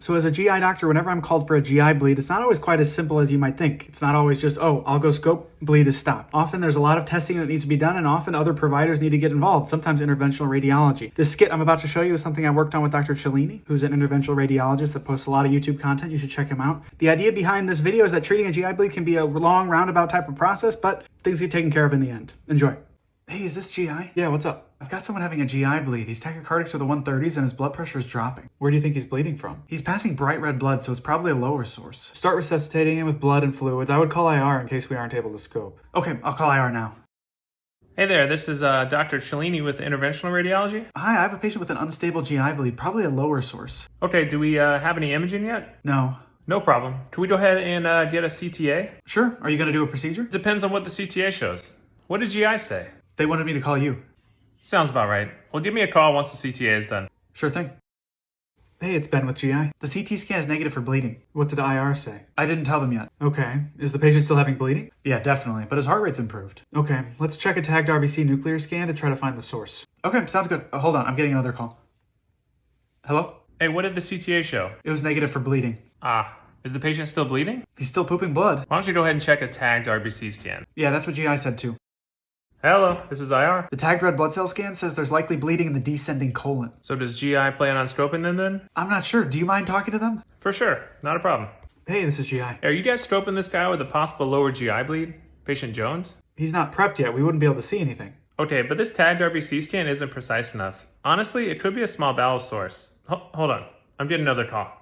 So as a GI doctor, whenever I'm called for a GI bleed, it's not always quite as simple as you might think. It's not always just, oh, I'll go scope, bleed is stopped. Often there's a lot of testing that needs to be done, and often other providers need to get involved, sometimes interventional radiology. This skit I'm about to show you is something I worked on with Dr. Cellini, who's an interventional radiologist that posts a lot of YouTube content. You should check him out. The idea behind this video is that treating a GI bleed can be a long, roundabout type of process, but things get taken care of in the end. Enjoy. Hey, is this GI? Yeah, what's up? I've got someone having a GI bleed. He's tachycardic to the 130s and his blood pressure is dropping. Where do you think he's bleeding from? He's passing bright red blood, so it's probably a lower source. Start resuscitating him with blood and fluids. I would call IR in case we aren't able to scope. Okay, I'll call IR now. Hey there, this is Dr. Cellini with Interventional Radiology. Hi, I have a patient with an unstable GI bleed, probably a lower source. Okay, do we have any imaging yet? No. No problem. Can we go ahead and get a CTA? Sure. Are you going to do a procedure? Depends on what the CTA shows. What did GI say? They wanted me to call you. Sounds about right. Well, give me a call once the CTA is done. Sure thing. Hey, it's Ben with GI. The CT scan is negative for bleeding. What did IR say? I didn't tell them yet. Okay. Is the patient still having bleeding? Yeah, definitely. But his heart rate's improved. Okay. Let's check a tagged RBC nuclear scan to try to find the source. Okay, sounds good. Hold on. I'm getting another call. Hello? Hey, what did the CTA show? It was negative for bleeding. Is the patient still bleeding? He's still pooping blood. Why don't you go ahead and check a tagged RBC scan? Yeah, that's what GI said too. Hello, this is IR. The tagged red blood cell scan says there's likely bleeding in the descending colon. So does GI plan on scoping them then? I'm not sure. Do you mind talking to them? For sure, not a problem. Hey, this is GI. Are you guys scoping this guy with a possible lower GI bleed? Patient Jones? He's not prepped yet. We wouldn't be able to see anything. Okay, but this tagged RBC scan isn't precise enough. Honestly, it could be a small bowel source. Hold on, I'm getting another call.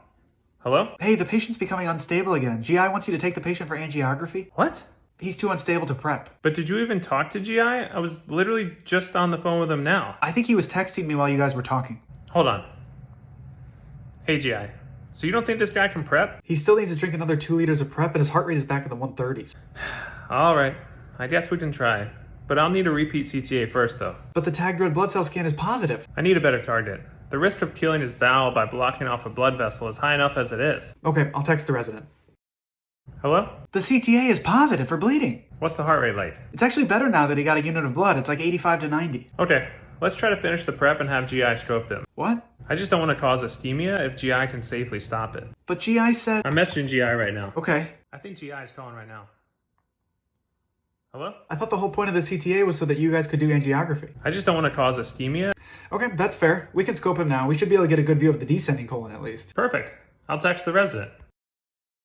Hello? Hey, the patient's becoming unstable again. GI wants you to take the patient for angiography. What? He's too unstable to prep. But did you even talk to GI? I was literally just on the phone with him now. I think he was texting me while you guys were talking. Hold on. Hey GI, so you don't think this guy can prep? He still needs to drink another 2 liters of prep and his heart rate is back in the 130s. Alright, I guess we can try. But I'll need a repeat CTA first though. But the tagged red blood cell scan is positive. I need a better target. The risk of killing his bowel by blocking off a blood vessel is high enough as it is. Okay, I'll text the resident. Hello? The CTA is positive for bleeding. What's the heart rate like? It's actually better now that he got a unit of blood. It's like 85 to 90. Okay, let's try to finish the prep and have GI scope them. What? I just don't want to cause ischemia if GI can safely stop it. But GI said... I'm messaging GI right now. Okay. I think GI is calling right now. Hello? I thought the whole point of the CTA was so that you guys could do angiography. I just don't want to cause ischemia. Okay, that's fair. We can scope him now. We should be able to get a good view of the descending colon at least. Perfect. I'll text the resident.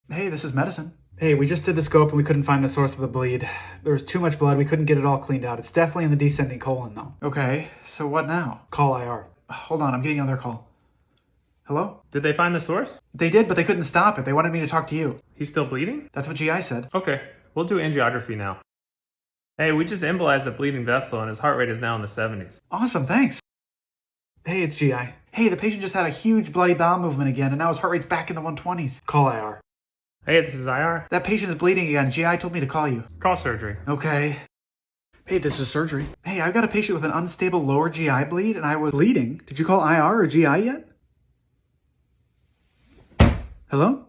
Hey, this is medicine. Hey, we just did the scope and we couldn't find the source of the bleed. There was too much blood. We couldn't get it all cleaned out. It's definitely in the descending colon though. Okay, so what now? Call IR. Hold on, I'm getting another call. Hello? Did they find the source? They did, but they couldn't stop it. They wanted me to talk to you. He's still bleeding? That's what GI said. Okay, we'll do angiography now. Hey, we just embolized a bleeding vessel and his heart rate is now in the 70s. Awesome, thanks. Hey, it's GI. Hey, the patient just had a huge bloody bowel movement again and now his heart rate's back in the 120s. Call IR. Hey, this is IR. That patient is bleeding again. GI told me to call you. Call surgery. Okay. Hey, this is surgery. Hey, I've got a patient with an unstable lower GI bleed and I was bleeding. Did you call IR or GI yet? Hello?